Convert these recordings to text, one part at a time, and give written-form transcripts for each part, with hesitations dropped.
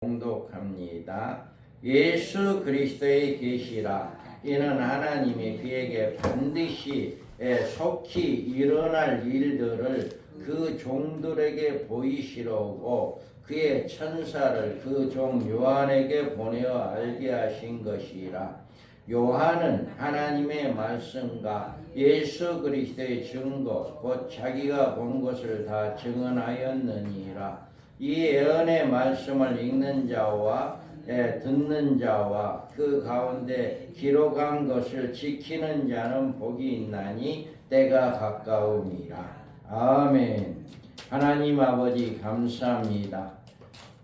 봉독합니다. 예수 그리스도의 계시라. 이는 하나님이 그에게 반드시 속히 일어날 일들을 그 종들에게 보이시려고 그의 천사를 그 종 요한에게 보내어 알게 하신 것이라. 요한은 하나님의 말씀과 예수 그리스도의 증거 곧 자기가 본 것을 다 증언하였느니라. 이 예언의 말씀을 읽는 자와 듣는 자와 그 가운데 기록한 것을 지키는 자는 복이 있나니 때가 가까움이라. 아멘. 하나님 아버지 감사합니다.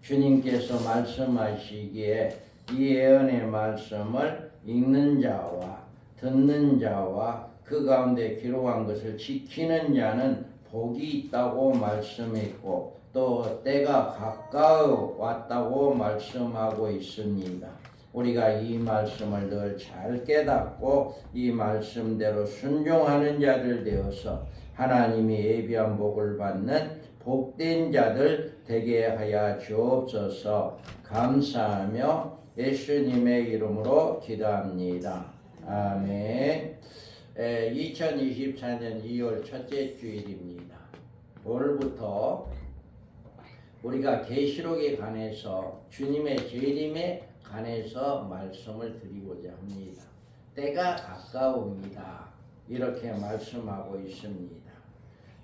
주님께서 말씀하시기에 이 예언의 말씀을 읽는 자와 듣는 자와 그 가운데 기록한 것을 지키는 자는 복이 있다고 말씀했고 또 때가 가까워 왔다고 말씀하고 있습니다. 우리가 이 말씀을 늘 잘 깨닫고 이 말씀대로 순종하는 자들 되어서 하나님이 예비한 복을 받는 복된 자들 되게 하여 주옵소서. 감사하며 예수님의 이름으로 기도합니다. 아멘. 2024년 2월 첫째 주일입니다. 오늘부터 우리가 계시록에 관해서 주님의 재림에 관해서 말씀을 드리고자 합니다. 때가 가까웁니다. 이렇게 말씀하고 있습니다.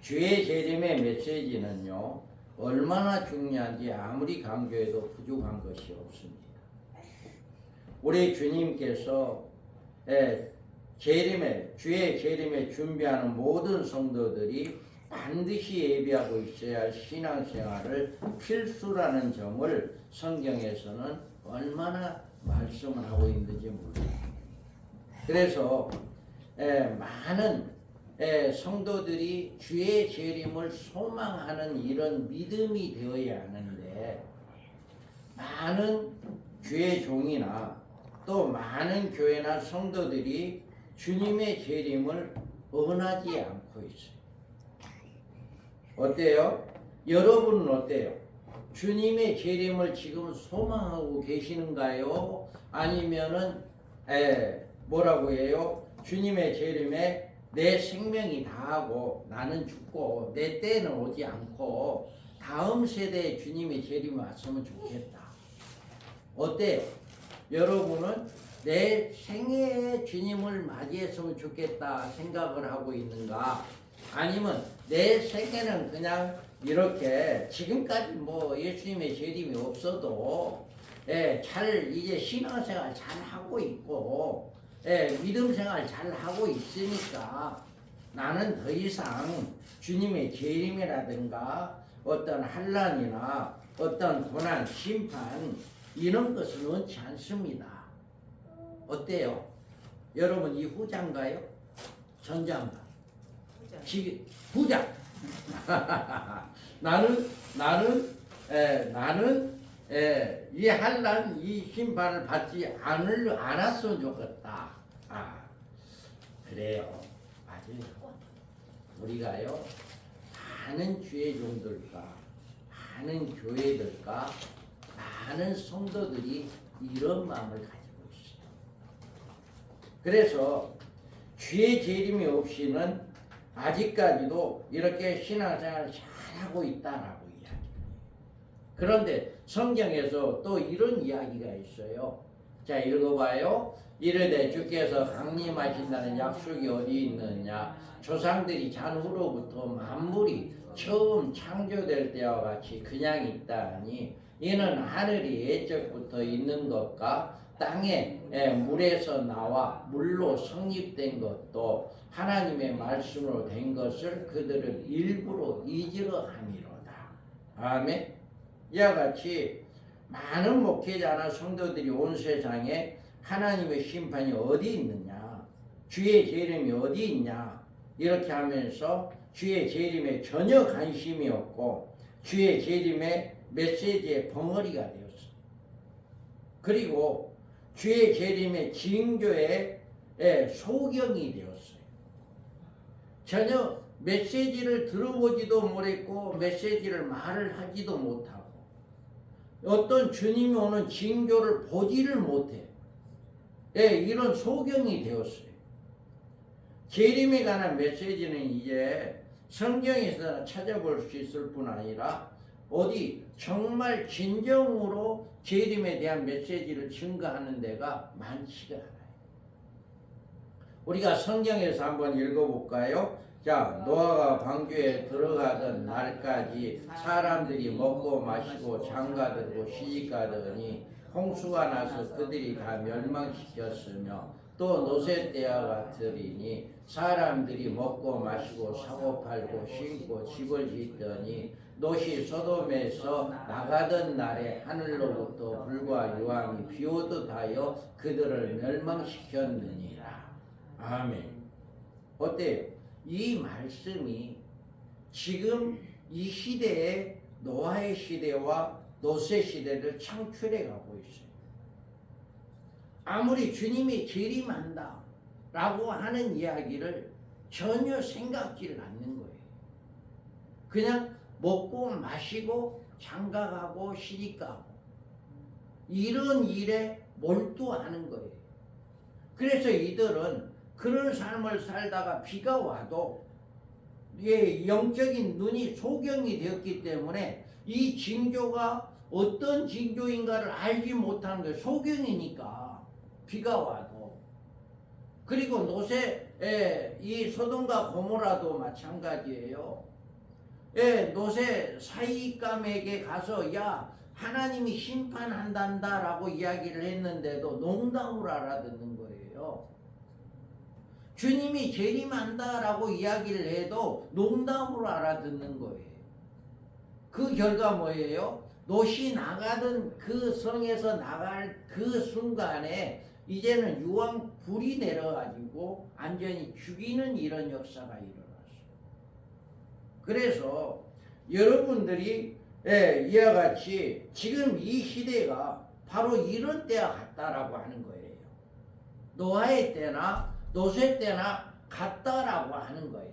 주의 재림의 메시지는요, 얼마나 중요한지 아무리 강조해도 부족한 것이 없습니다. 우리 주님께서 주의 재림에 준비하는 모든 성도들이 반드시 예비하고 있어야 할 신앙생활을 필수라는 점을 성경에서는 얼마나 말씀을 하고 있는지 몰라요. 그래서 많은 성도들이 주의 재림을 소망하는 이런 믿음이 되어야 하는데 많은 주의 종이나 또 많은 교회나 성도들이 주님의 재림을 원하지 않고 있어요. 어때요? 여러분은 어때요? 주님의 재림을 지금 소망하고 계시는가요? 아니면은 뭐라고 해요? 주님의 재림에 내 생명이 다하고 나는 죽고 내 때는 오지 않고 다음 세대에 주님의 재림이 왔으면 좋겠다. 어때요? 여러분은 내 생애에 주님을 맞이했으면 좋겠다 생각을 하고 있는가? 아니면 내 생애는 그냥 이렇게 지금까지 뭐 예수님의 재림이 없어도 잘 이제 신앙생활 잘 하고 있고 믿음 생활 잘 하고 있으니까 나는 더 이상 주님의 재림이라든가 어떤 환난이나 어떤 고난, 심판 이런 것은 원치 않습니다. 어때요? 여러분 이 후자인가요? 전자인가? 후자. 나는 이 환난, 이 심판을 받지 않았으면 좋겠다. 그래요. 맞아요. 우리가요 많은 주의 종들과 많은 교회들과 많은 성도들이 이런 마음을 가지고 있어요. 그래서 주의 재림이 없이는 아직까지도 이렇게 신앙생활을 잘하고 있다라고 이야기해요. 그런데 성경에서 또 이런 이야기가 있어요. 자, 읽어봐요. 이르되 주께서 강림하신다는 약속이 어디 있느냐? 조상들이 잔 후로부터 만물이 처음 창조될 때와 같이 그냥 있다니 이는 하늘이 예적부터 있는 것과 땅에 물에서 나와 물로 성립된 것도 하나님의 말씀으로 된 것을 그들을 일부러 잊으려 함이로다. 아멘. 이와 같이 많은 목회자나 성도들이 온 세상에 하나님의 심판이 어디 있느냐, 주의 재림이 어디 있냐 이렇게 하면서 주의 재림에 전혀 관심이 없고 주의 재림의 메시지의 벙어리가 되었어. 그리고 주의 재림의 징조의 소경이 되었어요. 전혀 메시지를 들어보지도 못했고 메시지를 말을 하지도 못하고 어떤 주님이 오는 징조를 보지를 못해. 예, 이런 소경이 되었어요. 재림에 관한 메시지는 이제 성경에서 찾아볼 수 있을 뿐 아니라 어디 정말 진정으로 재림에 대한 메시지를 증거하는 데가 많지가 않아요. 우리가 성경에서 한번 읽어볼까요? 자, 노아가 방주에 들어가던 날까지 사람들이 먹고 마시고 장가들고 시집가더니 홍수가 나서 그들이 다 멸망시켰으며 또 노새 때와 같으리니 사람들이 먹고 마시고 사고 팔고 심고 집을 짓더니 롯이 소돔에서 나가던 날에 하늘로부터 불과 유황이 비오듯 하여 그들을 멸망시켰느니라. 아멘. 어때요? 이 말씀이 지금 이 시대에 노아의 시대와 노새 시대를 창출해 가고 있어요. 아무리 주님이 재림한다 라고 하는 이야기를 전혀 생각지를 않는 거예요. 그냥 먹고 마시고 장가가고 시집가고 이런 일에 몰두하는 거예요. 그래서 이들은 그런 삶을 살다가 비가 와도 영적인 눈이 소경이 되었기 때문에 이 징조가 어떤 징조인가를 알지 못하는 거예요. 소경이니까 비가 와도. 그리고 노새 이 소돔과 고모라도 마찬가지예요. 노새 사이감에게 가서 야 하나님이 심판한단다라고 이야기를 했는데도 농담으로 알아듣는 거예요. 주님이 재림한다라고 이야기를 해도 농담으로 알아듣는 거예요. 그 결과 뭐예요? 롯이 나가던 그 성에서 나갈 그 순간에 이제는 유황 불이 내려가지고 완전히 죽이는 이런 역사가 일어났어요. 그래서 여러분들이 이와 같이 지금 이 시대가 바로 이런 때와 같다라고 하는 거예요. 노아의 때나 노새 때나 같다라고 하는 거예요.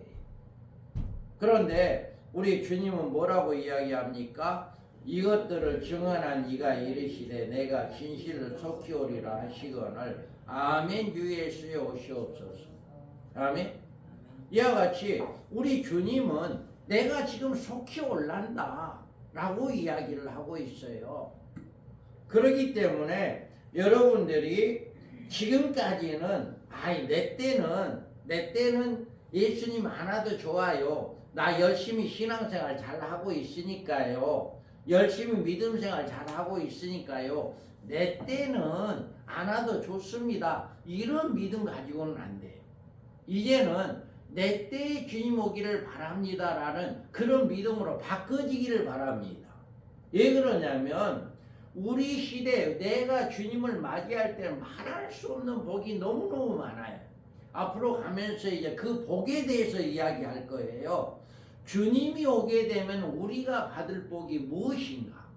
그런데 우리 주님은 뭐라고 이야기합니까? 이것들을 증언한 이가 이르시되 내가 진실을 속히 오리라 하시거늘 아멘 주 예수에 오시옵소서. 아멘. 이와 같이 우리 주님은 내가 지금 속히 올란다 라고 이야기를 하고 있어요. 그렇기 때문에 여러분들이 지금까지는 내 때는 예수님 하나도 좋아요. 나 열심히 신앙생활 잘하고 있으니까요. 열심히 믿음생활 잘하고 있으니까요. 내 때는 안 와도 좋습니다. 이런 믿음 가지고는 안 돼요. 이제는 내 때에 주님 오기를 바랍니다라는 그런 믿음으로 바꿔지기를 바랍니다. 왜 그러냐면 우리 시대에 내가 주님을 맞이할 때는 말할 수 없는 복이 너무너무 많아요. 앞으로 가면서 이제 그 복에 대해서 이야기할 거예요. 주님이 오게 되면 우리가 받을 복이 무엇인가?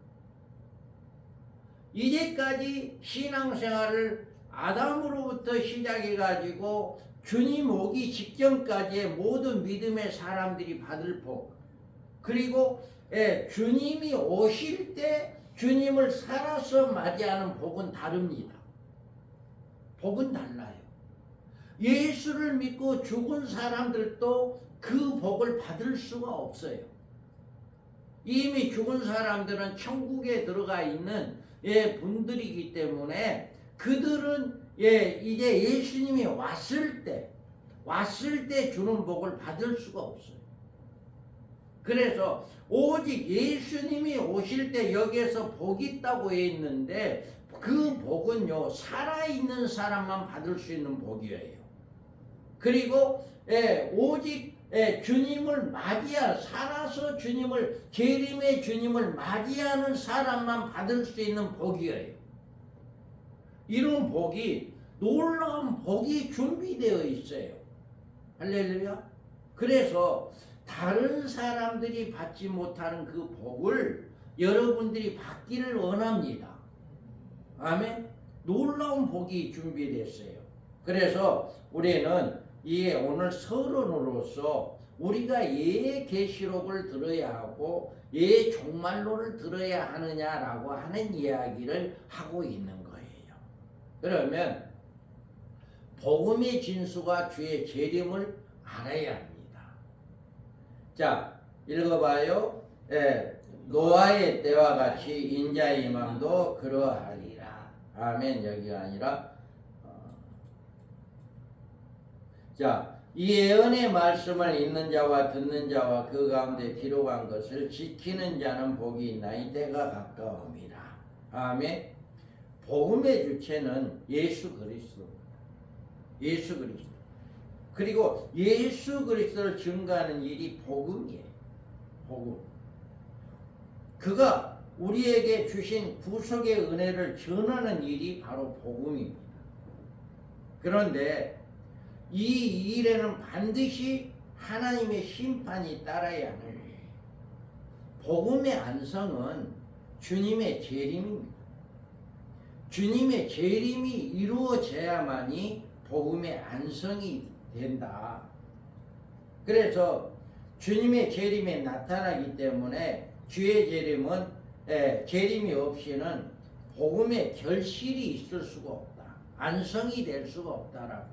이제까지 신앙생활을 아담으로부터 시작해가지고 주님 오기 직전까지의 모든 믿음의 사람들이 받을 복, 그리고 주님이 오실 때 주님을 살아서 맞이하는 복은 다릅니다. 복은 달라요. 예수를 믿고 죽은 사람들도 그 복을 받을 수가 없어요. 이미 죽은 사람들은 천국에 들어가 있는 분들이기 때문에 그들은 이제 예수님이 왔을 때 주는 복을 받을 수가 없어요. 그래서 오직 예수님이 오실 때 여기에서 복이 있다고 했는데 그 복은요 살아있는 사람만 받을 수 있는 복이에요. 그리고 오직 주님을 살아서 주님을 재림의 주님을 맞이하는 사람만 받을 수 있는 복이에요. 이런 복이 놀라운 복이 준비되어 있어요. 할렐루야. 그래서 다른 사람들이 받지 못하는 그 복을 여러분들이 받기를 원합니다. 아멘. 놀라운 복이 준비됐어요. 그래서 우리는 이 오늘 서론으로서 우리가 예 계시록을 들어야 하고 예 종말론을 들어야 하느냐라고 하는 이야기를 하고 있는 거예요. 그러면 복음의 진수가 주의 재림을 알아야 합니다. 자, 읽어봐요. 노아의 때와 같이 인자의 임함도 그러하리라. 아멘. 여기가 아니라 자, 이 예언의 말씀을 읽는 자와 듣는 자와 그 가운데 기록한 것을 지키는 자는 복이 있나니 때가 가까움이라. 아멘. 복음의 주체는 예수 그리스도. 예수 그리스도. 그리고 예수 그리스도를 증거하는 일이 복음이에요. 복음. 그가 우리에게 주신 구속의 은혜를 전하는 일이 바로 복음입니다. 그런데 이 일에는 반드시 하나님의 심판이 따라야 하는 거예요. 복음의 안성은 주님의 재림입니다. 주님의 재림이 이루어져야만이 복음의 안성이 된다. 그래서 주님의 재림에 나타나기 때문에 주의 재림은 재림이 없이는 복음의 결실이 있을 수가 없다. 안성이 될 수가 없다라고 하는 거예요.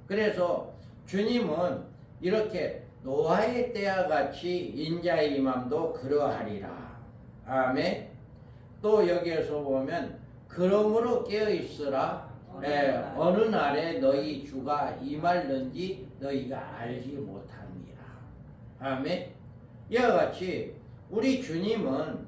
그래서 주님은 이렇게 노아의 때와 같이 인자의 임함도 그러하리라. 아멘. 또 여기에서 보면 그러므로 깨어있으라. 어느 날에 너희 주가 임할는지 너희가 알지 못합니다. 아멘. 이와 같이 우리 주님은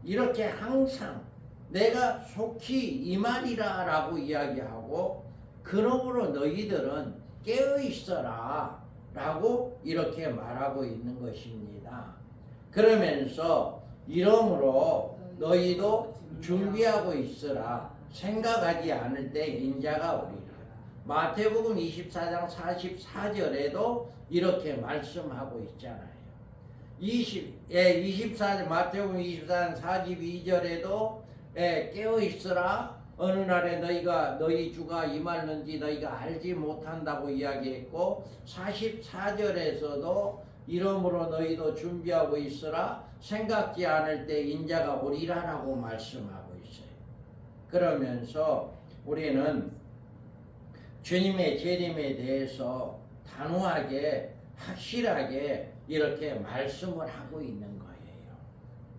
이렇게 항상 내가 속히 임하리라 라고 이야기하고 그러므로 너희들은 깨어있어라 라고 이렇게 말하고 있는 것입니다. 그러면서 이러므로 너희도 준비하고 있으라. 생각하지 않을 때 인자가 오리라. 마태복음 24장 44절에도 이렇게 말씀하고 있잖아요. 24절 마태복음 24장 42절에도 깨어있으라. 어느 날에 너희 주가 임할는지 너희가 알지 못한다고 이야기했고 44절에서도 이러므로 너희도 준비하고 있으라. 생각지 않을 때 인자가 오리라라고 말씀하고 있어요. 그러면서 우리는 주님의 재림에 대해서 단호하게 확실하게 이렇게 말씀을 하고 있는 거예요.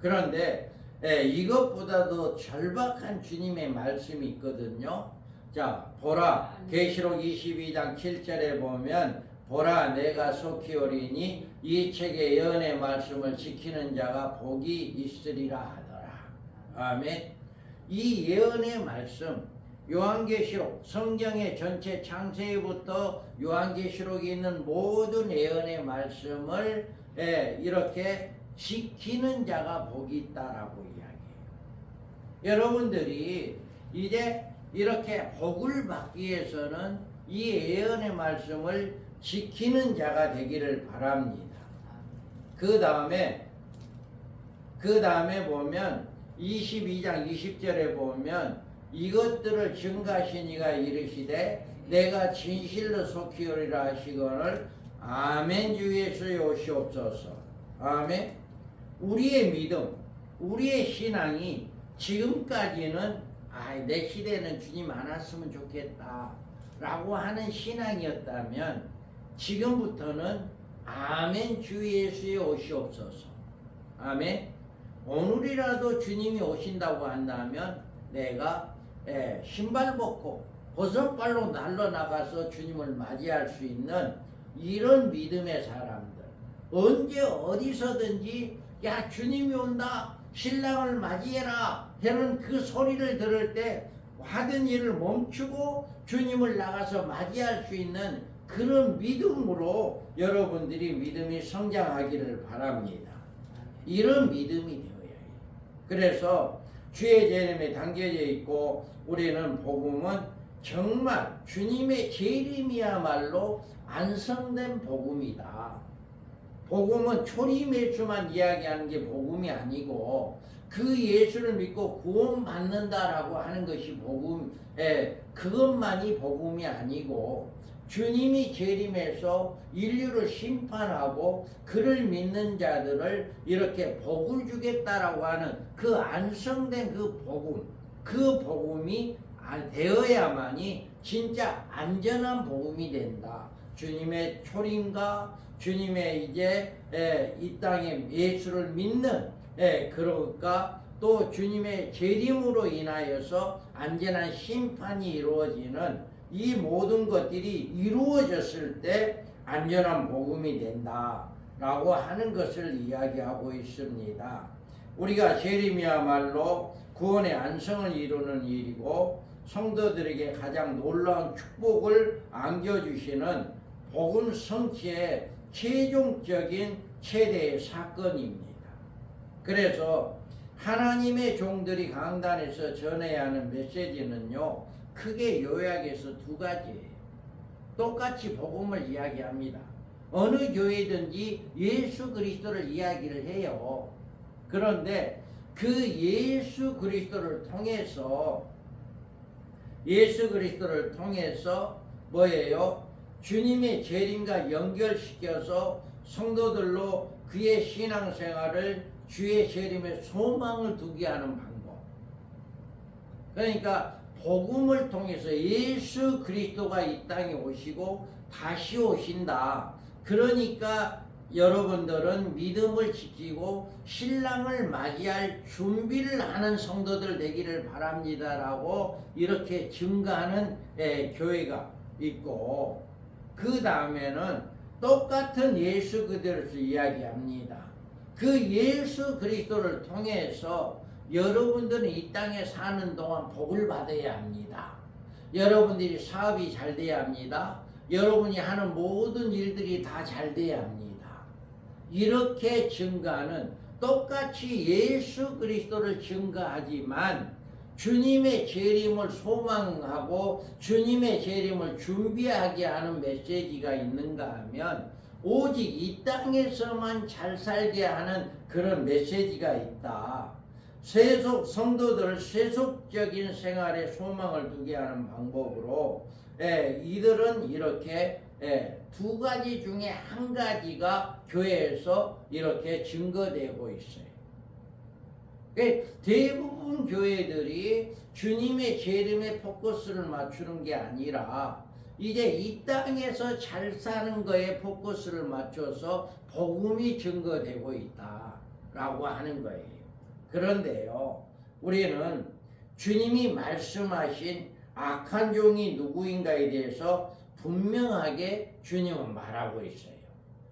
그런데 이것보다도 절박한 주님의 말씀이 있거든요. 자, 보라. 계시록 22장 7절에 보면 보라 내가 속히 오리니 이 책의 예언의 말씀을 지키는 자가 복이 있으리라 하더라. 아멘. 이 예언의 말씀 요한계시록 성경의 전체 창세기부터 요한계시록에 있는 모든 예언의 말씀을 이렇게 지키는 자가 복이 있다라고 이야기해요. 여러분들이 이제 이렇게 복을 받기 위해서는 이 예언의 말씀을 지키는 자가 되기를 바랍니다. 그 다음에 보면 22장 20절에 보면 이것들을 증가하신 이가 이르시되 내가 진실로 속히 오리라 하시거늘 아멘 주 예수의 오시옵소서. 아멘. 우리의 믿음, 우리의 신앙이 지금까지는 내 시대는 주님 안 왔으면 좋겠다 라고 하는 신앙이었다면 지금부터는 아멘 주 예수의 오시옵소서. 아멘. 오늘이라도 주님이 오신다고 한다면 내가 신발 벗고 버선발로 날러나가서 주님을 맞이할 수 있는 이런 믿음의 사람들, 언제 어디서든지 야 주님이 온다 신랑을 맞이해라 하는 그 소리를 들을 때 하던 일을 멈추고 주님을 나가서 맞이할 수 있는 그런 믿음으로 여러분들이 믿음이 성장하기를 바랍니다. 이런 믿음이 되어야 해요. 그래서 주의 재림에 담겨져 있고 우리는 복음은 정말 주님의 재림이야말로 완성된 복음이다. 복음은 초림 예수만 이야기하는 게 복음이 아니고 그 예수를 믿고 구원받는다라고 하는 것이 복음, 그것만이 복음이 아니고 주님이 재림해서 인류를 심판하고 그를 믿는 자들을 이렇게 복을 주겠다라고 하는 그 안성된 그 복음이 되어야만이 진짜 안전한 복음이 된다. 주님의 초림과 주님의 이제 이 땅에 예수를 믿는 그러니까 또 주님의 재림으로 인하여서 안전한 심판이 이루어지는 이 모든 것들이 이루어졌을 때 안전한 복음이 된다라고 하는 것을 이야기하고 있습니다. 우리가 재림이야말로 구원의 안성을 이루는 일이고 성도들에게 가장 놀라운 축복을 안겨주시는 복음 성취의 최종적인 최대의 사건입니다. 그래서 하나님의 종들이 강단에서 전해야 하는 메시지는요, 크게 요약해서 두 가지예요. 똑같이 복음을 이야기합니다. 어느 교회든지 예수 그리스도를 이야기를 해요. 그런데 그 예수 그리스도를 통해서 뭐예요? 주님의 재림과 연결시켜서 성도들로 그의 신앙생활을 주의 재림에 소망을 두게 하는 방법. 그러니까 복음을 통해서 예수 그리스도가 이 땅에 오시고 다시 오신다. 그러니까 여러분들은 믿음을 지키고 신랑을 맞이할 준비를 하는 성도들 되기를 바랍니다라고 이렇게 증거하는 교회가 있고, 그 다음에는 똑같은 예수 그리스도를 이야기합니다. 그 예수 그리스도를 통해서 여러분들은 이 땅에 사는 동안 복을 받아야 합니다. 여러분들이 사업이 잘 돼야 합니다. 여러분이 하는 모든 일들이 다 잘 돼야 합니다. 이렇게 증거하는, 똑같이 예수 그리스도를 증거하지만 주님의 재림을 소망하고 주님의 재림을 준비하게 하는 메시지가 있는가 하면 오직 이 땅에서만 잘 살게 하는 그런 메시지가 있다. 성도들 세속적인 생활에 소망을 두게 하는 방법으로 이들은 이렇게 두 가지 중에 한 가지가 교회에서 이렇게 증거되고 있어요. 대부분 교회들이 주님의 재림에 포커스를 맞추는 게 아니라 이제 이 땅에서 잘 사는 거에 포커스를 맞춰서 복음이 증거되고 있다라고 하는 거예요. 그런데요, 우리는 주님이 말씀하신 악한 종이 누구인가에 대해서 분명하게 주님은 말하고 있어요.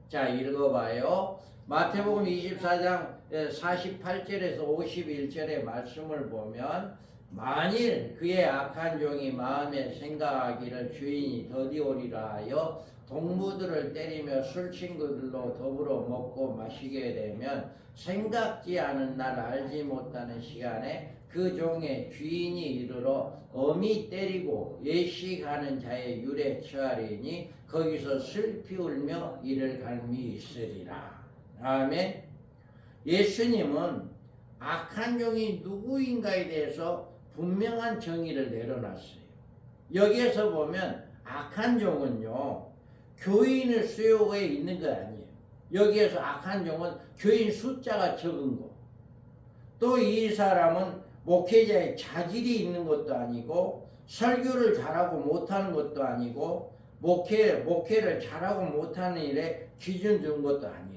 자, 읽어봐요. 마태복음 24장 48절에서 51절의 말씀을 보면, 만일 그의 악한 종이 마음에 생각하기를 주인이 더디오리라 하여 동무들을 때리며 술친구들로 더불어 먹고 마시게 되면 생각지 않은 날 알지 못하는 시간에 그 종의 주인이 이르러 엄히 때리고 예식하는 자의 율에 처하리니 거기서 슬피 울며 이를 갈미 있으리라. 아멘. 예수님은 악한 종이 누구인가에 대해서 분명한 정의를 내려놨어요. 여기에서 보면 악한 종은요, 교인의 수요에 있는 거 아니에요. 여기에서 악한 종은 교인 숫자가 적은 거. 또 이 사람은 목회자의 자질이 있는 것도 아니고 설교를 잘하고 못하는 것도 아니고 목회를 잘하고 못하는 일에 기준 둔 것도 아니에요.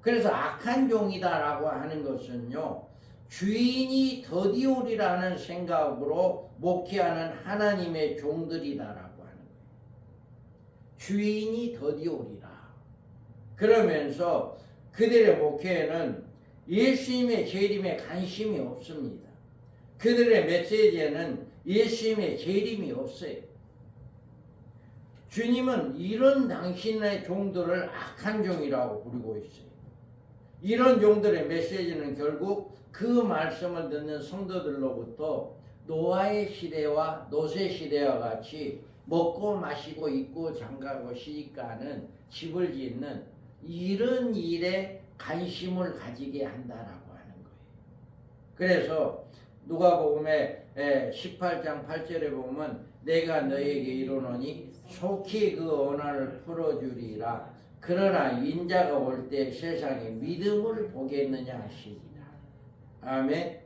그래서 악한 종이다라고 하는 것은요, 주인이 더디오리라는 생각으로 목회하는 하나님의 종들이다라고 하는 거예요. 주인이 더디오리라. 그러면서 그들의 목회에는 예수님의 재림에 관심이 없습니다. 그들의 메시지에는 예수님의 재림이 없어요. 주님은 이런 당신의 종들을 악한 종이라고 부르고 있어요. 이런 종들의 메시지는 결국 그 말씀을 듣는 성도들로부터 노아의 시대와 노세 시대와 같이 먹고 마시고 입고 장가고 시집가는 집을 짓는 이런 일에 관심을 가지게 한다라고 하는 거예요. 그래서 누가복음의 18장 8절에 보면 내가 너에게 이르노니 속히 그 원한을 풀어주리라. 그러나 인자가 올 때 세상에 믿음을 보겠느냐 하시니라. 아멘.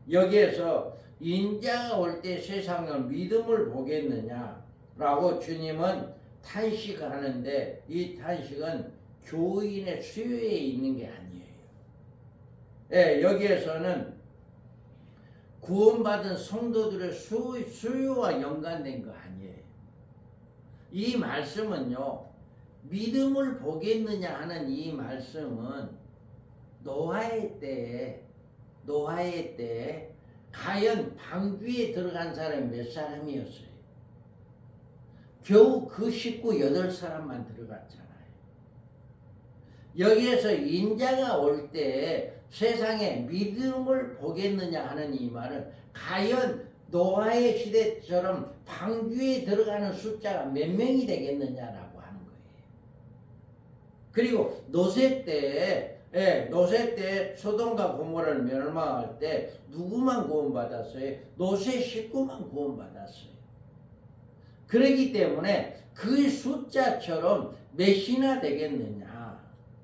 여기에서 인자가 올 때 세상은 믿음을 보겠느냐라고 주님은 탄식하는데, 이 탄식은 교인의 수요에 있는 게 아니에요. 여기에서는 구원받은 성도들의 수요와 연관된 거 아니에요. 이 말씀은요, 믿음을 보겠느냐 하는 이 말씀은 노아의 때에 과연 방주에 들어간 사람이 몇 사람이었어요? 겨우 그 식구 8사람만 들어갔잖아요. 여기에서 인자가 올 때 세상에 믿음을 보겠느냐 하는 이 말은 과연 노아의 시대처럼 방주에 들어가는 숫자가 몇 명이 되겠느냐라고 하는 거예요. 그리고 노세 때 소돔과 고모라를 멸망할 때 누구만 구원받았어요? 노세 식구만 구원받았어요. 그렇기 때문에 그 숫자처럼 몇이나 되겠느냐.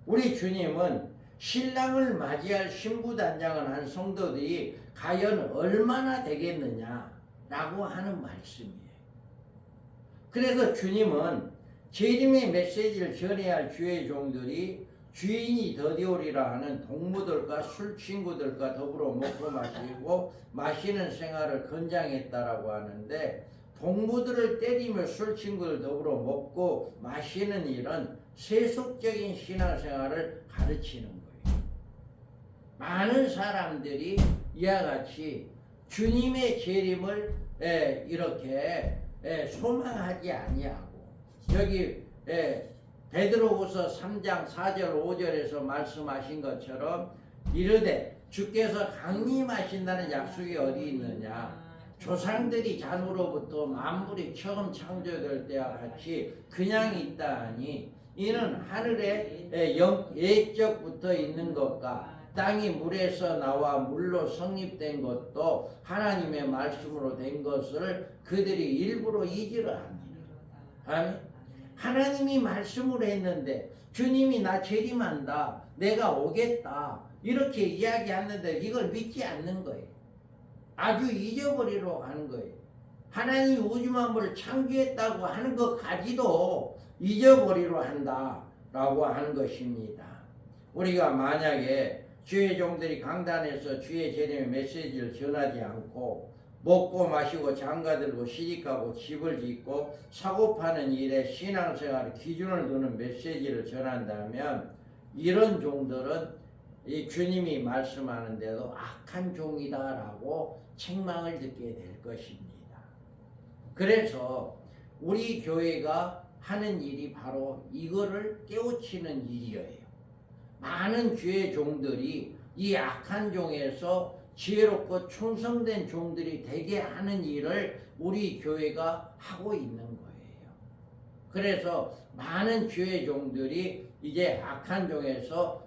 우리 주님은 신랑을 맞이할 신부단장을 한 성도들이 과연 얼마나 되겠느냐라고 하는 말씀이에요. 그래서 주님은 재림의 메시지를 전해야 할 주의 종들이 주인이 더디오리라 하는 동무들과 술친구들과 더불어 먹고 마시고 마시는 생활을 권장했다라고 하는데, 동무들을 때리며 술친구들 더불어 먹고 마시는 일은 세속적인 신앙생활을 가르치는 거예요. 많은 사람들이 이와 같이 주님의 재림을 이렇게 소망하지 아니하고, 여기 베드로후서 3장 4절 5절에서 말씀하신 것처럼 이르되 주께서 강림하신다는 약속이 어디 있느냐. 조상들이 잔으로부터 만물이 처음 창조될 때와 같이 그냥 있다 하니 이는 하늘에 옛적부터 있는 것과 땅이 물에서 나와 물로 성립된 것도 하나님의 말씀으로 된 것을 그들이 일부러 잊으려 합니다. 하나님이 말씀으로 했는데 주님이 나 재림한다, 내가 오겠다 이렇게 이야기하는데 이걸 믿지 않는 거예요. 아주 잊어버리려고 하는 거예요. 하나님이 우주 만물을 창조했다고 하는 것까지도 잊어버리려 한다라고 하는 것입니다. 우리가 만약에 주의 종들이 강단에서 주의 재림의 메시지를 전하지 않고 먹고 마시고 장가들고 시집가고 집을 짓고 사고 파는 일에 신앙생활 기준을 두는 메시지를 전한다면 이런 종들은 이 주님이 말씀하는데도 악한 종이다라고 책망을 듣게 될 것입니다. 그래서 우리 교회가 하는 일이 바로 이거를 깨우치는 일이에요. 많은 주의 종들이 이 악한 종에서 지혜롭고 충성된 종들이 되게 하는 일을 우리 교회가 하고 있는 거예요. 그래서 많은 주의 종들이 이제 악한 종에서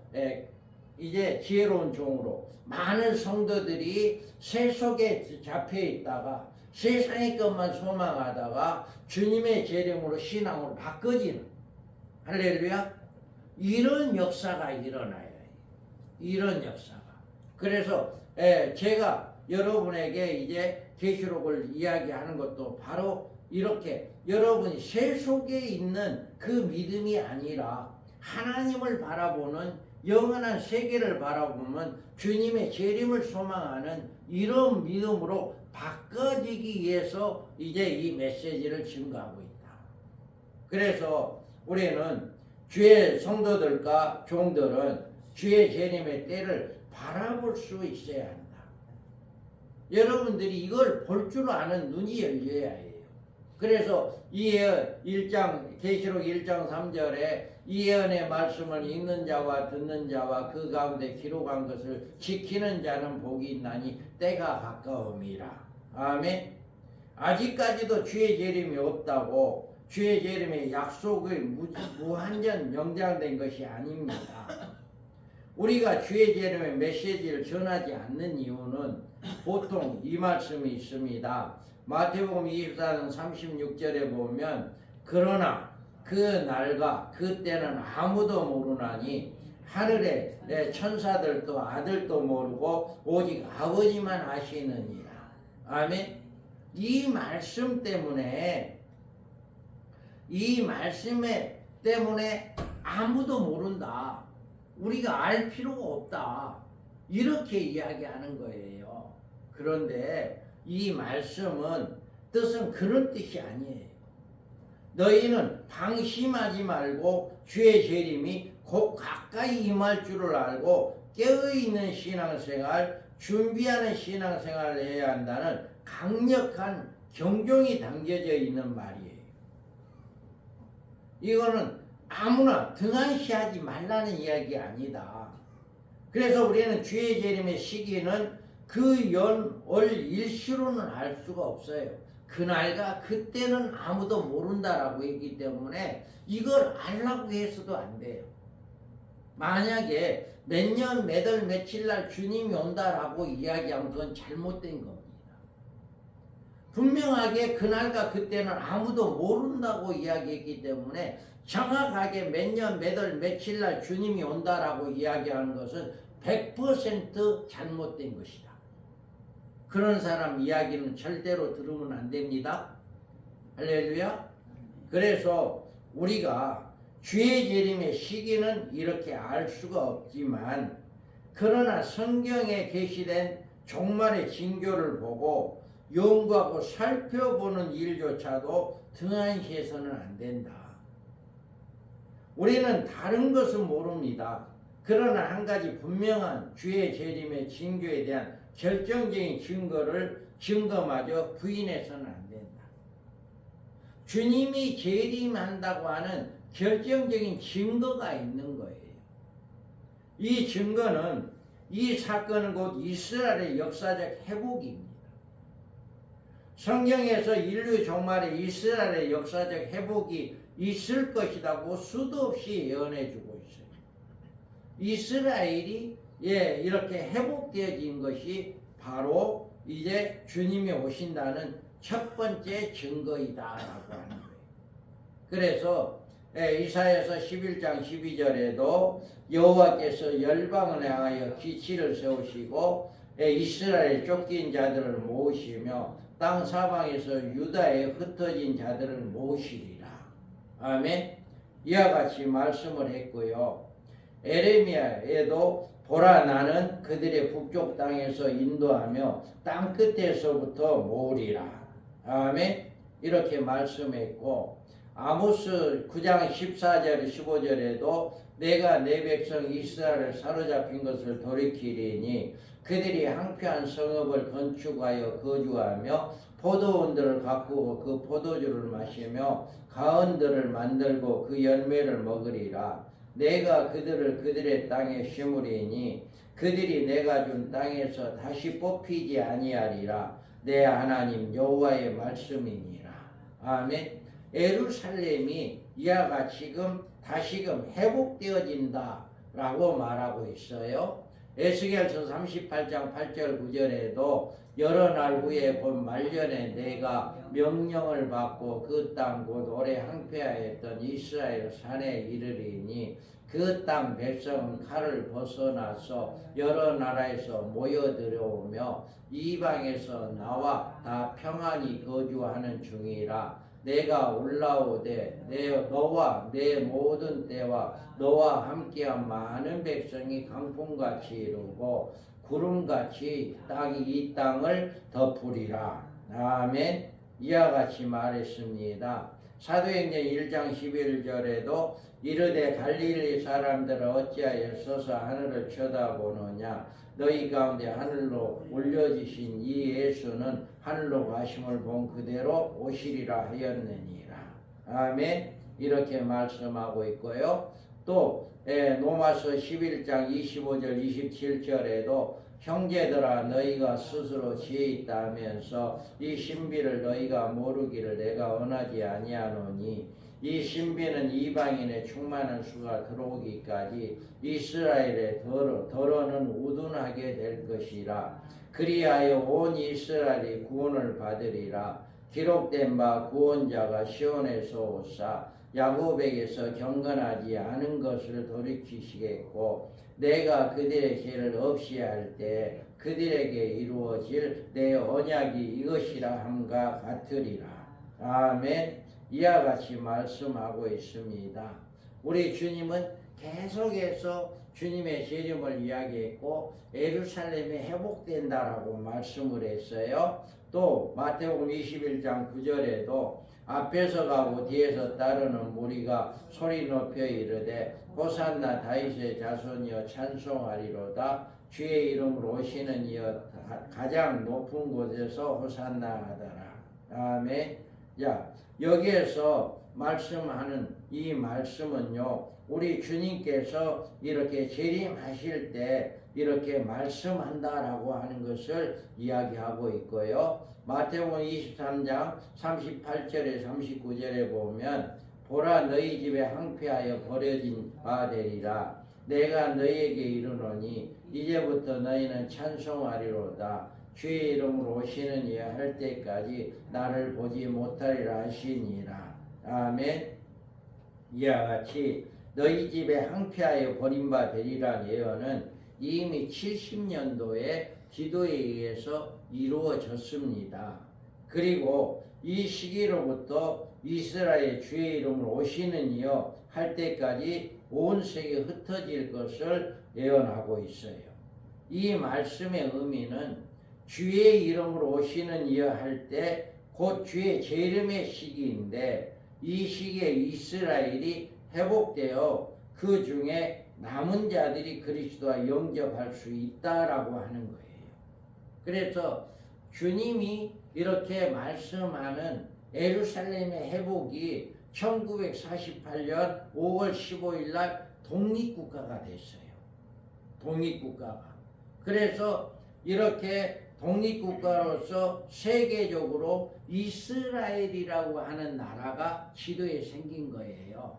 이제 지혜로운 종으로, 많은 성도들이 세속에 잡혀 있다가 세상의 것만 소망하다가 주님의 재림으로 신앙으로 바꿔지는, 할렐루야, 이런 역사가 일어나요. 이런 역사가. 그래서 제가 여러분에게 이제 계시록을 이야기하는 것도 바로 이렇게 여러분이 세속에 있는 그 믿음이 아니라 하나님을 바라보는, 영원한 세계를 바라보면 주님의 재림을 소망하는 이런 믿음으로 바꿔지기 위해서 이제 이 메시지를 증거하고 있다. 그래서 우리는 주의 성도들과 종들은 주의 재림의 때를 바라볼 수 있어야 한다. 여러분들이 이걸 볼 줄 아는 눈이 열려야 해요. 그래서 이 예언 계시록 1장 3절에 이 예언의 말씀을 읽는 자와 듣는 자와 그 가운데 기록한 것을 지키는 자는 복이 있나니 때가 가까움이라. 아멘. 아직까지도 주의 재림이 없다고 주의 재림의 약속이 무한전 연장된 것이 아닙니다. 우리가 주의 재림의 메시지를 전하지 않는 이유는 보통 이 말씀이 있습니다. 마태복음 24장 36절에 보면 그러나 그 날과 그때는 아무도 모르나니 하늘의 천사들도 아들도 모르고 오직 아버지만 아시느니라. 아멘. 이 말씀 때문에 아무도 모른다. 우리가 알 필요가 없다. 이렇게 이야기하는 거예요. 그런데 이 말씀은 뜻은 그런 뜻이 아니에요. 너희는 방심하지 말고 주의 재림이 곧 가까이 임할 줄을 알고 깨어있는 신앙생활, 준비하는 신앙생활을 해야 한다는 강력한 경종이 담겨져 있는 말이에요. 이거는 아무나 등한시하지 말라는 이야기 아니다. 그래서 우리는 주의 재림의 시기는 그 연, 월, 일시로는 알 수가 없어요. 그날과 그때는 아무도 모른다라고 했기 때문에 이걸 알라고 해서도 안 돼요. 만약에 몇 년, 몇 월, 며칠 날 주님이 온다라고 이야기하면 그건 잘못된 겁니다. 분명하게 그날과 그때는 아무도 모른다고 이야기했기 때문에 정확하게 몇 년, 몇 월, 며칠 날 주님이 온다라고 이야기하는 것은 100% 잘못된 것이다. 그런 사람 이야기는 절대로 들으면 안 됩니다. 할렐루야. 그래서 우리가 주의 재림의 시기는 이렇게 알 수가 없지만 그러나 성경에 게시된 종말의 징조를 보고 연구하고 살펴보는 일조차도 등한시해서는 안 된다. 우리는 다른 것은 모릅니다. 그러나 한 가지 분명한 주의 재림의 징조에 대한 결정적인 증거마저 부인해서는 안 된다. 주님이 재림한다고 하는 결정적인 증거가 있는 거예요. 이 증거는 이 사건은 곧 이스라엘의 역사적 회복입니다. 성경에서 인류 종말에 이스라엘의 역사적 회복이 있을 것이라고 수도 없이 예언해주고 있어요. 이스라엘이 이렇게 회복되어진 것이 바로 이제 주님이 오신다는 첫 번째 증거이다라고 하는 거예요. 그래서 이사야서 11장 12절에도 여호와께서 열방을 향하여 기치를 세우시고 이스라엘에 쫓긴 자들을 모으시며 땅 사방에서 유다에 흩어진 자들을 모으시리라. 아멘. 이와 같이 말씀을 했고요. 에레미야에도 보라 나는 그들의 북쪽 땅에서 인도하며 땅 끝에서부터 모으리라. 아멘. 이렇게 말씀했고 아모스 9장 14절 15절에도 내가 내 백성 이스라엘을 사로잡힌 것을 돌이키리니 그들이 황폐한 성읍을 건축하여 거주하며 포도원들을 가꾸고 그 포도주를 마시며 가은들을 만들고 그 열매를 먹으리라. 내가 그들을 그들의 땅에 심으리니 그들이 내가 준 땅에서 다시 뽑히지 아니하리라. 내 하나님 여호와의 말씀이니라. 아멘. 예루살렘이 이와 같이 다시금 회복되어진다 라고 말하고 있어요. 에스겔서 38장 8절 9절에도 여러 날 후에 본 말년에 내가 명령을 받고 그 땅 곧 오래 항폐하였던 이스라엘 산에 이르리니 그 땅 백성은 칼을 벗어나서 여러 나라에서 모여들어오며 이방에서 나와 다 평안히 거주하는 중이라. 내가 올라오되 너와 내 모든 때와 너와 함께한 많은 백성이 강풍같이 이루고 구름같이 땅이 이 땅을 덮으리라. 아멘. 이와 같이 말했습니다. 사도행전 1장 11절에도 이르되 갈릴리 사람들은 어찌하여 서서 하늘을 쳐다보느냐. 너희 가운데 하늘로 올려지신 이 예수는 하늘로 가심을 본 그대로 오시리라 하였느니라. 아멘. 이렇게 말씀하고 있고요. 또 로마서 11장 25절 27절에도 형제들아 너희가 스스로 지혜 있다 하면서 이 신비를 너희가 모르기를 내가 원하지 아니하노니 이 신비는 이방인의 충만한 수가 들어오기까지 이스라엘의 더러는 우둔하게 될 것이라. 그리하여 온 이스라엘이 구원을 받으리라. 기록된 바 구원자가 시온에서 오사 야곱에게서 경건하지 않은 것을 돌이키시겠고 내가 그들의 죄를 없이 할 때 그들에게 이루어질 내 언약이 이것이라 함과 같으리라. 아멘. 이와 같이 말씀하고 있습니다. 우리 주님은 계속해서 주님의 재림을 이야기했고 예루살렘이 회복된다라고 말씀을 했어요. 또 마태복음 21장 9절에도 앞에서 가고 뒤에서 따르는 무리가 소리 높여 이르되 호산나 다윗의 자손이여 찬송하리로다. 주의 이름으로 오시는 이여 가장 높은 곳에서 호산나 하더라. 아멘. 자, 여기에서 말씀하는 이 말씀은요, 우리 주님께서 이렇게 재림하실 때 이렇게 말씀한다라고 하는 것을 이야기하고 있고요. 마태복음 23장 38절에 39절에 보면 보라 너희 집에 항폐하여 버려진 바 되리라. 내가 너희에게 이르노니 이제부터 너희는 찬송하리로다. 주의 이름으로 오시는 이여 할 때까지 나를 보지 못하리라 하시니라. 아멘. 이와 같이 너희 집에 항폐하여 버린 바 되리라 예언은 이미 70년도에 기도에 의해서 이루어졌습니다. 그리고 이 시기로부터 이스라엘 주의 이름으로 오시는 이여 할 때까지 온 세계에 흩어질 것을 예언하고 있어요. 이 말씀의 의미는 주의 이름으로 오시는 이여 할 때 곧 주의 재림의 시기인데 이 시기에 이스라엘이 회복되어 그 중에 남은 자들이 그리스도와 영접할 수 있다라고 하는 거예요. 그래서 주님이 이렇게 말씀하는 예루살렘의 회복이 1948년 5월 15일 날 독립국가가 됐어요. 독립국가가. 그래서 이렇게 독립국가로서 세계적으로 이스라엘이라고 하는 나라가 지도에 생긴 거예요.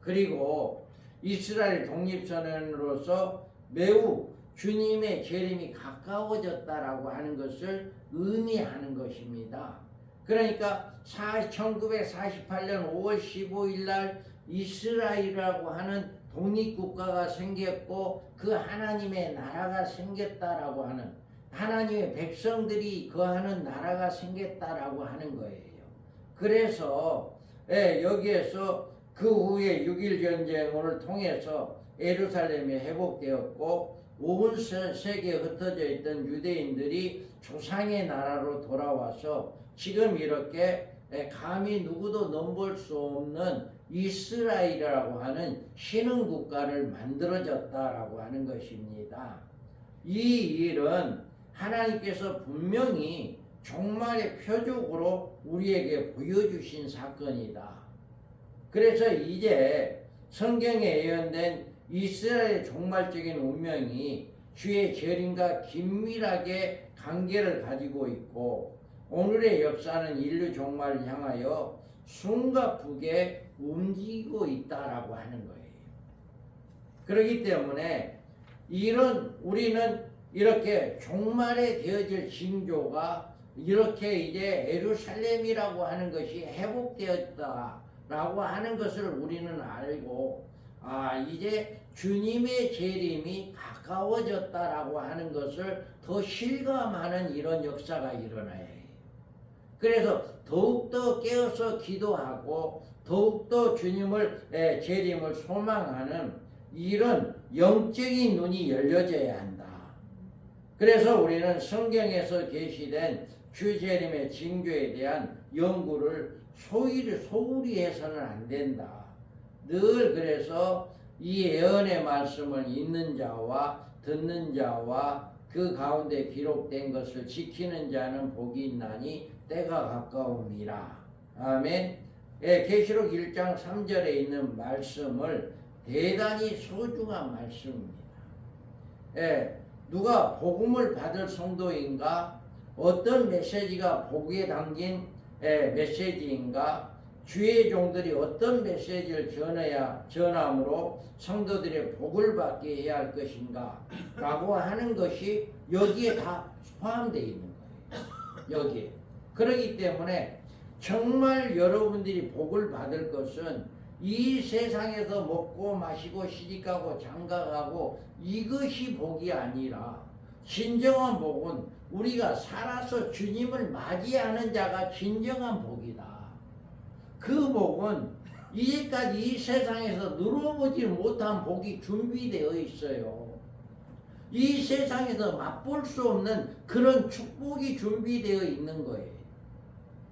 그리고 이스라엘 독립선언으로서 매우 주님의 재림이 가까워졌다라고 하는 것을 의미하는 것입니다. 그러니까 1948년 5월 15일 날 이스라엘이라고 하는 독립국가가 생겼고 그 하나님의 나라가 생겼다라고 하는 하나님의 백성들이 거하는 나라가 생겼다라고 하는 거예요. 그래서 여기에서 그 후에 6.1 전쟁을 통해서 예루살렘이 회복되었고 온 세계에 흩어져 있던 유대인들이 조상의 나라로 돌아와서 지금 이렇게 감히 누구도 넘볼 수 없는 이스라엘이라고 하는 신흥 국가를 만들어졌다라고 하는 것입니다. 이 일은 하나님께서 분명히 종말의 표적으로 우리에게 보여주신 사건이다. 그래서 이제 성경에 예언된 이스라엘의 종말적인 운명이 주의 재림과 긴밀하게 관계를 가지고 있고 오늘의 역사는 인류 종말을 향하여 숨가쁘게 움직이고 있다라고 하는 거예요. 그렇기 때문에 우리는 이렇게 종말에 되어질 징조가 이렇게 이제 예루살렘이라고 하는 것이 회복되었다라고 하는 것을 우리는 알고 이제 주님의 재림이 가까워졌다라고 하는 것을 더 실감하는 이런 역사가 일어나야 해요. 그래서 더욱더 깨어서 기도하고 더욱더 주님을 재림을 소망하는 이런 영적인 눈이 열려져야 한다. 그래서 우리는 성경에서 계시된 주 재림의 징조에 대한 연구를 소홀히 해서는 안 된다. 늘 그래서 이 예언의 말씀을 읽는 자와 듣는 자와 그 가운데 기록된 것을 지키는 자는 복이 있나니 때가 가까움이라. 아멘. 계시록 1장 3절에 있는 말씀을 대단히 소중한 말씀입니다. 누가 복음을 받을 성도인가? 어떤 메시지가 복에 담긴 메시지인가? 주의 종들이 어떤 메시지를 전함으로 성도들의 복을 받게 해야 할 것인가 라고 하는 것이 여기에 다 포함되어 있는 거예요. 여기에. 그렇기 때문에 정말 여러분들이 복을 받을 것은 이 세상에서 먹고 마시고 시집가고 장가가고 이것이 복이 아니라 진정한 복은 우리가 살아서 주님을 맞이하는 자가 진정한 복이다. 그 복은 이제까지 이 세상에서 누려보지 못한 복이 준비되어 있어요. 이 세상에서 맛볼 수 없는 그런 축복이 준비되어 있는 거예요.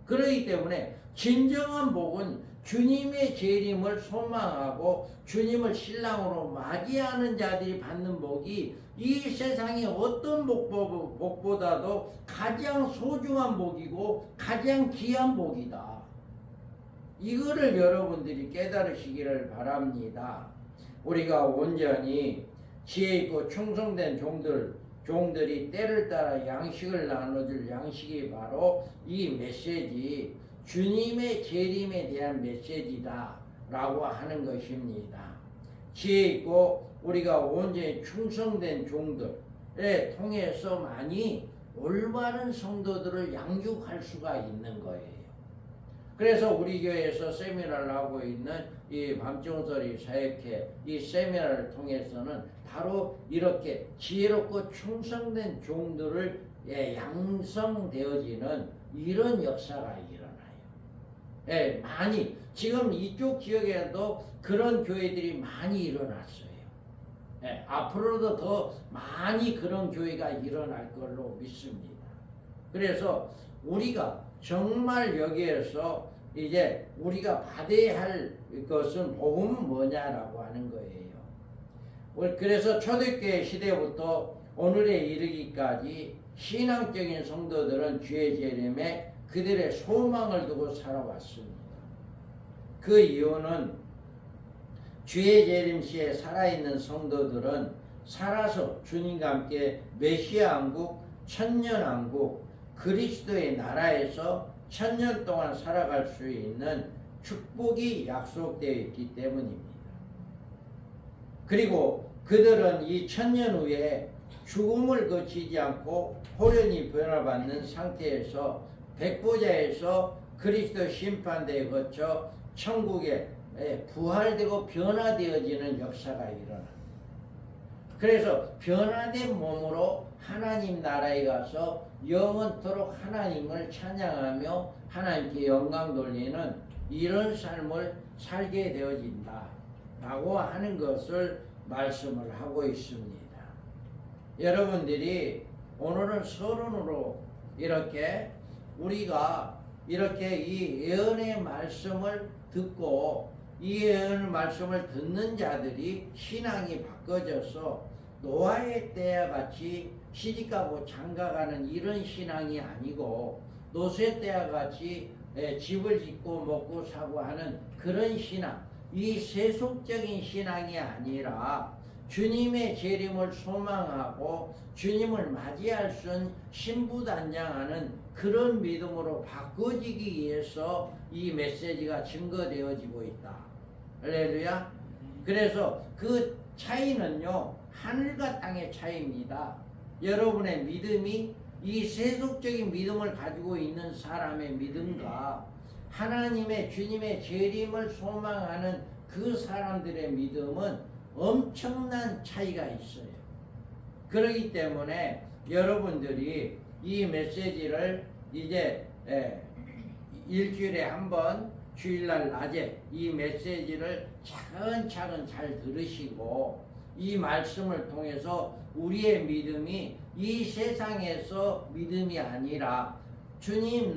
그렇기 때문에 진정한 복은 주님의 재림을 소망하고 주님을 신랑으로 맞이하는 자들이 받는 복이 이 세상의 어떤 복보다도 가장 소중한 복이고 가장 귀한 복이다. 이거를 여러분들이 깨달으시기를 바랍니다. 우리가 온전히 지혜 있고 충성된 종들이 때를 따라 양식을 나눠줄 양식이 바로 이 메시지, 주님의 재림에 대한 메시지다 라고 하는 것입니다. 지혜 있고 우리가 온전히 충성된 종들에 통해서 많이 올바른 성도들을 양육할 수가 있는 거예요. 그래서 우리 교회에서 세미나를 하고 있는 이 밤중소리 사역회 이 세미나를 통해서는 바로 이렇게 지혜롭고 충성된 종들을 양성되어지는 이런 역사가 일어나요. 많이 지금 이쪽 지역에도 그런 교회들이 많이 일어났어요. 앞으로도 더 많이 그런 교회가 일어날 걸로 믿습니다. 그래서 우리가 정말 여기에서 이제 우리가 받아야 할 것은 복음은 뭐냐라고 하는 거예요. 그래서 초대교회 시대부터 오늘에 이르기까지 신앙적인 성도들은 주의 재림에 그들의 소망을 두고 살아왔습니다. 그 이유는 주의 재림 시에 살아있는 성도들은 살아서 주님과 함께 메시아 왕국, 천년 왕국, 그리스도의 나라에서 천년 동안 살아갈 수 있는 축복이 약속되어 있기 때문입니다. 그리고 그들은 이 천년 후에 죽음을 거치지 않고 호련히 변화받는 상태에서 백보자에서 그리스도 심판대에 거쳐 천국에 부활되고 변화되어지는 역사가 일어납니다. 그래서 변화된 몸으로 하나님 나라에 가서 영원토록 하나님을 찬양하며 하나님께 영광 돌리는 이런 삶을 살게 되어진다 라고 하는 것을 말씀을 하고 있습니다. 여러분들이 오늘은 서론으로 이렇게 우리가 이렇게 이 예언의 말씀을 듣고 이 예언의 말씀을 듣는 자들이 신앙이 바꿔져서 노아의 때와 같이 시집가고 장가가는 이런 신앙이 아니고 노세 때와 같이 집을 짓고 먹고 사고 하는 그런 신앙, 이 세속적인 신앙이 아니라 주님의 재림을 소망하고 주님을 맞이할 수 있는 신부단장하는 그런 믿음으로 바꿔지기 위해서 이 메시지가 증거되어지고 있다. 할렐루야. 그래서 그 차이는요, 하늘과 땅의 차이입니다. 여러분의 믿음이 이 세속적인 믿음을 가지고 있는 사람의 믿음과 하나님의 주님의 재림을 소망하는 그 사람들의 믿음은 엄청난 차이가 있어요. 그렇기 때문에 여러분들이 이 메시지를 이제 일주일에 한 번 주일날 낮에 이 메시지를 차근차근 잘 들으시고 이 말씀을 통해서 우리의 믿음이 이 세상에서 믿음이 아니라 주님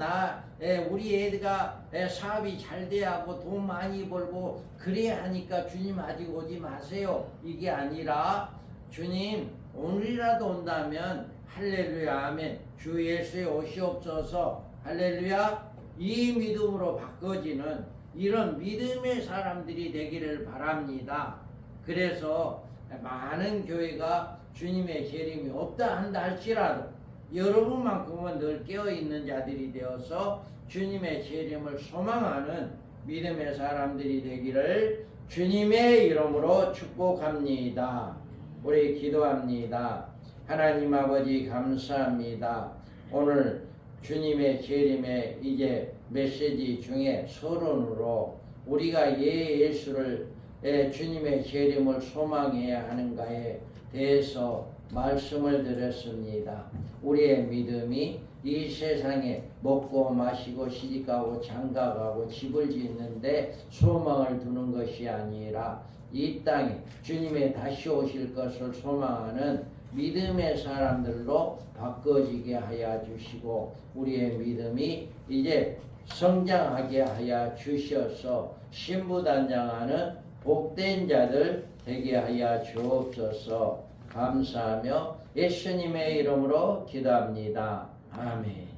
우리 애가 사업이 잘 돼야 하고 돈 많이 벌고 그래야 하니까 주님 아직 오지 마세요. 이게 아니라 주님 오늘이라도 온다면 할렐루야 아멘 주 예수의 오시옵소서 할렐루야 이 믿음으로 바꿔지는 이런 믿음의 사람들이 되기를 바랍니다. 그래서 많은 교회가 주님의 재림이 없다 한다 할지라도 여러분만큼은 늘 깨어있는 자들이 되어서 주님의 재림을 소망하는 믿음의 사람들이 되기를 주님의 이름으로 축복합니다. 우리 기도합니다. 하나님 아버지 감사합니다. 오늘 주님의 재림의 이제 메시지 중에 서론으로 우리가 예수를 주님의 재림을 소망해야 하는가에 대해서 말씀을 드렸습니다. 우리의 믿음이 이 세상에 먹고 마시고 시집가고 장가가고 집을 짓는데 소망을 두는 것이 아니라 이 땅에 주님의 다시 오실 것을 소망하는 믿음의 사람들로 바꿔지게 하여 주시고 우리의 믿음이 이제 성장하게 하여 주셔서 신부단장하는 복된 자들 되게 하여 주옵소서. 감사하며 예수님의 이름으로 기도합니다. 아멘.